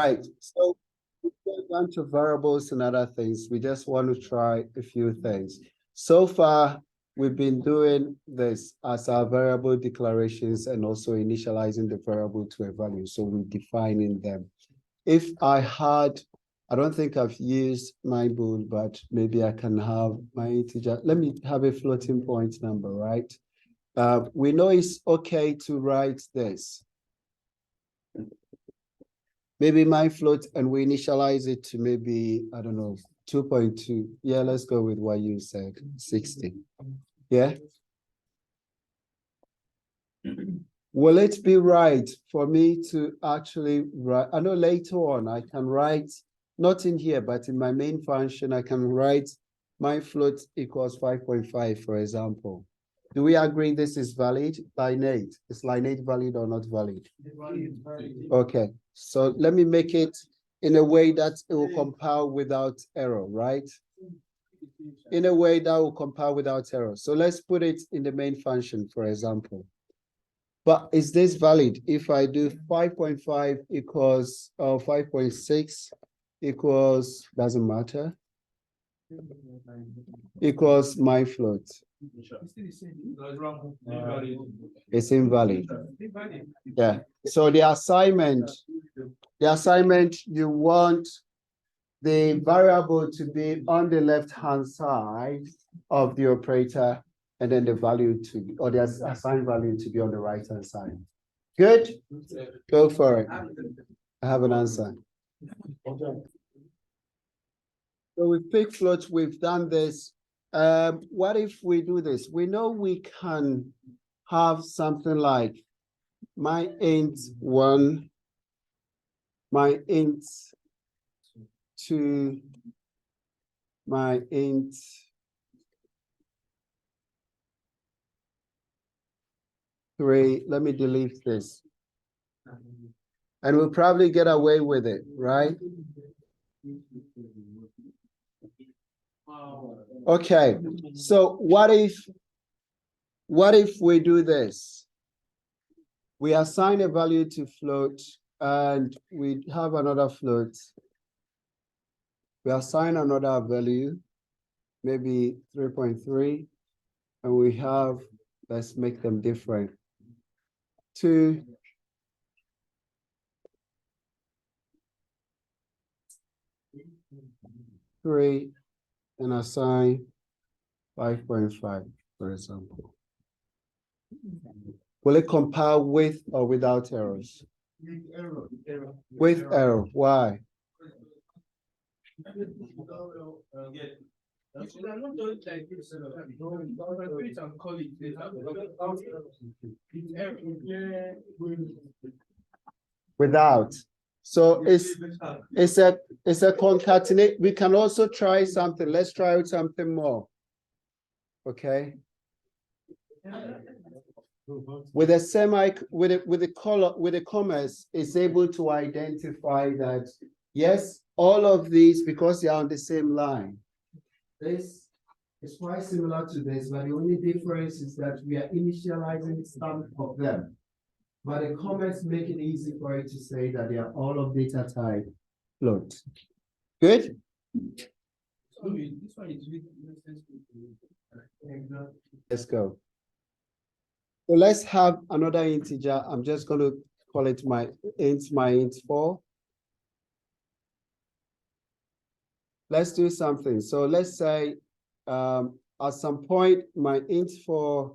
Right, so we've got a bunch of variables and other things. We just want to try a few things. So far, we've been doing this as our variable declarations and also initializing the variable to a value. So we're defining them. If I don't think I've used my bool, but maybe I can have my integer. Let me have a floating point number, right? We know it's okay to write this. Maybe my float, and we initialize it to maybe, I don't know, 2.2. Yeah, let's go with what you said, 60. Yeah. Will it be right for me to actually write? I know later on I can write, not in here, but in my main function, I can write my float equals 5.5, for example. Do we agree this is valid? Line 8. Is line 8 valid or not valid? Okay, so let me make it in a way that it will compile without error, right? In a way that will compile without error. So let's put it in the main function, for example. But is this valid if I do 5.5 equals 5.6 equals, doesn't matter, equals my float? It's invalid. Yeah. So the assignment, you want the variable to be on the left-hand side of the operator, and then the value to, or the assigned value to be on the right-hand side. Good? Go for it. I have an answer. So we pick floats, we've done this. What if we do this? We know we can have something like my int 1, my int 2, my int 3. Let me delete this. And we'll probably get away with it, right? Okay, so what if we do this? We assign a value to float and we have another float. We assign another value, maybe 3.3, and we have, let's make them different. 2, 3, and assign 5.5, for example. Will it compile with or without errors? With error. Why? Without. So it's a concatenate. We can also try something. Let's try out something more. Okay. With a with the commas, it's able to identify that yes, all of these, because they are on the same line. This is quite similar to this, but the only difference is that we are initializing some of them. But the comments make it easy for you to say that they are all of data type float. Good? Let's go. So let's have another integer. I'm just going to call it my int 4. Let's do something. So let's say at some point my int 4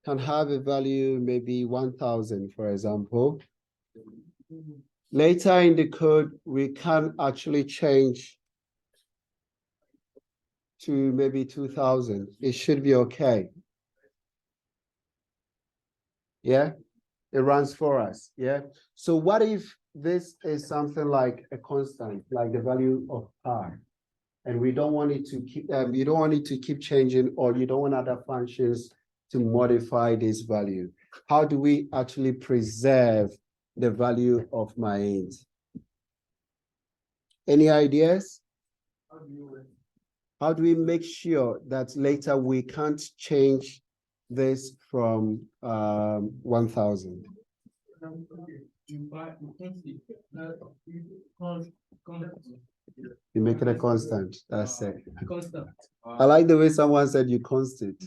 can have a value maybe 1,000, for example. Later in the code, we can actually change to maybe 2,000. It should be okay. Yeah, it runs for us. Yeah. So what if this is something like a constant, like the value of r, and we don't want it to keep, you don't want it to keep changing, or you don't want other functions to modify this value? How do we actually preserve the value of my int? Any ideas? How do we make sure that later we can't change this from 1,000? You make it a constant. That's it. I like the way someone said you constant.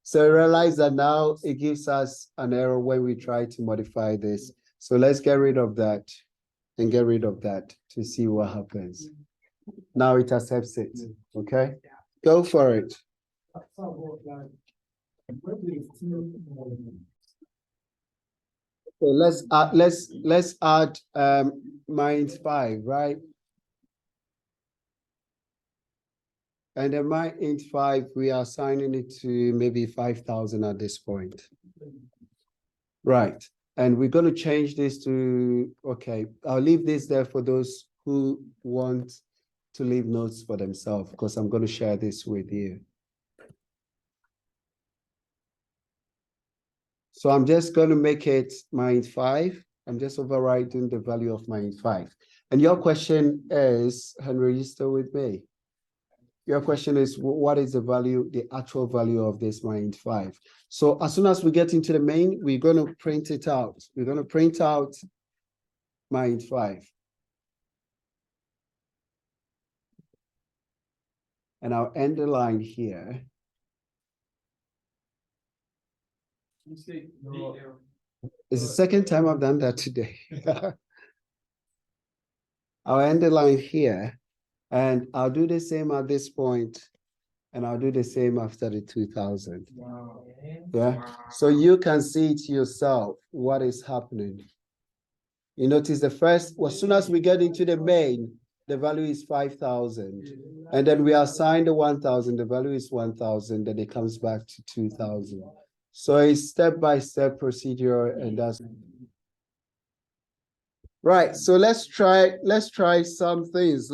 So realize that now it gives us an error when we try to modify this. So let's get rid of that and get rid of that to see what happens. Now it accepts it. Okay, go for it. So let's add -5, right? And then -5, we are assigning it to maybe 5,000 at this point. Right. And we're going to change this to, okay, I'll leave this there for those who want to leave notes for themselves, because I'm going to share this with you. So I'm just going to make it -5. I'm just overriding the value of -5. And your question is, Henry, you still with me? Your question is, what is the value, the actual value of this -5? So as soon as we get into the main, we're going to print it out. We're going to print out -5. And I'll end the line here. It's the second time I've done that today. I'll end the line here, and I'll do the same at this point, and I'll do the same after the 2000. Wow. Yeah. Wow. So you can see it yourself, what is happening. You notice the first, as soon as we get into the main, the value is 5,000. And then we assign the 1,000, the value is 1,000, then it comes back to 2,000. So it's step-by-step procedure, and that's right. So let's try some things.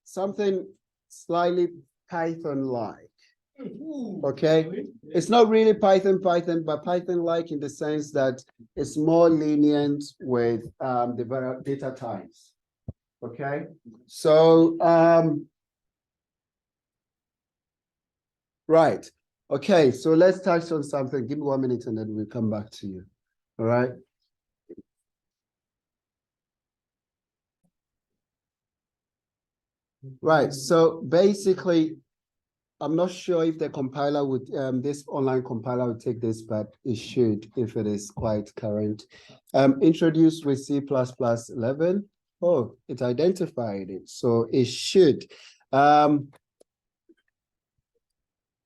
Something slightly Python-like. Okay, it's not really Python, but Python-like in the sense that it's more lenient with the data types. Okay, so right. Okay, so let's touch on something. Give me 1 minute and then we'll come back to you. All right. Right. So basically, I'm not sure if the compiler would, this online compiler would take this, but it should if it is quite current. Introduced with C++11. Oh, it identified it. So it should.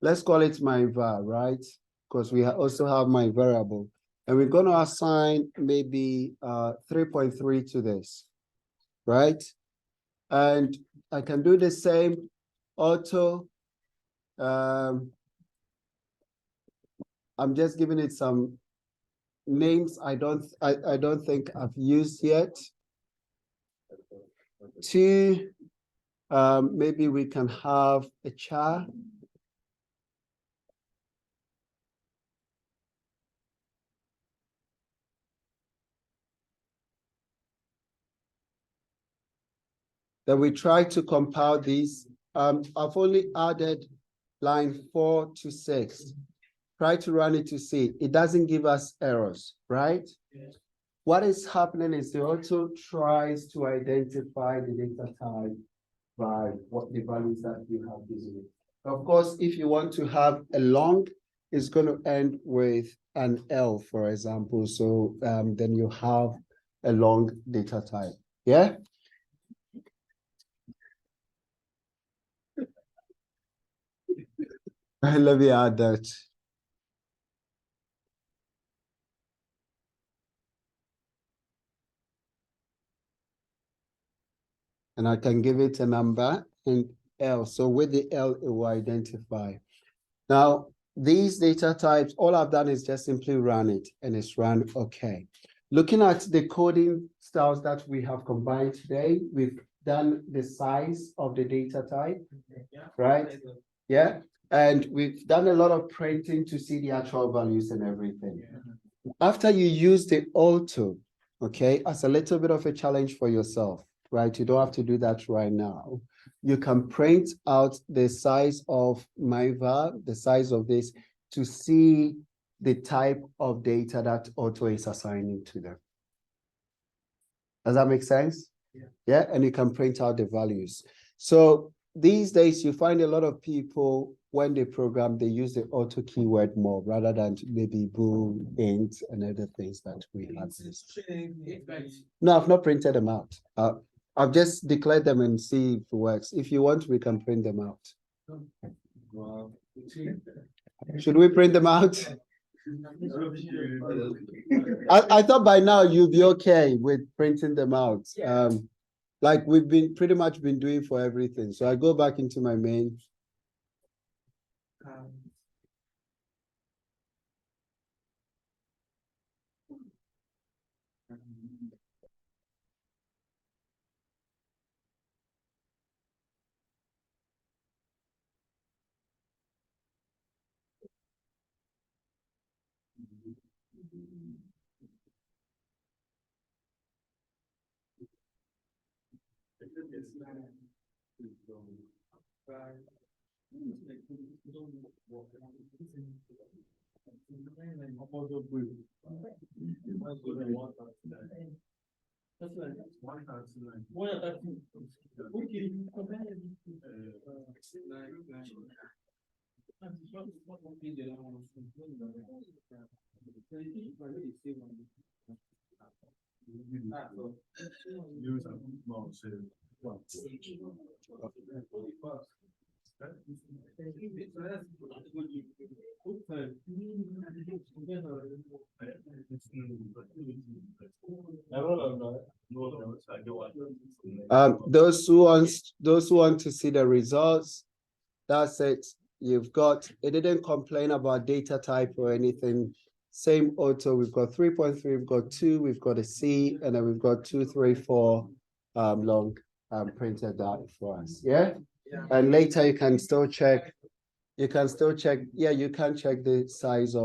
Let's call it my var, right? Because we also have my variable. And we're going to assign maybe 3.3 to this, right? And I can do the same auto. I'm just giving it some names I don't think I've used yet. Two, maybe we can have a char. Then we try to compile these. I've only added line 4 to 6. Try to run it to see. It doesn't give us errors, right? Yes. What is happening is it also tries to identify the data type by what the values that you have given it. Of course, if you want to have a long, it's going to end with an L, for example. So then you have a long data type. Yeah? Let me add that. And I can give it a number and L. So with the L, it will identify. Now, these data types, all I've done is just simply run it, and it's run okay. Looking at the coding styles that we have combined today, we've done the size of the data type, right? Yeah, and we've done a lot of printing to see the actual values and everything. After you use the auto, okay, as a little bit of a challenge for yourself, right? You don't have to do that right now. You can print out the size of my var, the size of this, to see the type of data that auto is assigning to them. Does that make sense? Yeah, and you can print out the values. So these days you find a lot of people when they program, they use the auto keyword more rather than maybe bool, int, and other things that we have. No, I've not printed them out. I've just declared them and see if it works. If you want, we can print them out. Should we print them out? I thought by now you'd be okay with printing them out. Like we've been pretty much been doing for everything. So I go back into my main. Those who want to see the results, that's it. You've got, it didn't complain about data type or anything. Same auto, we've got 3.3, we've got 2, we've got a C, and then we've got 2, 3, 4 long printed out for us. Yeah? And later you can still check, yeah, you can check the size of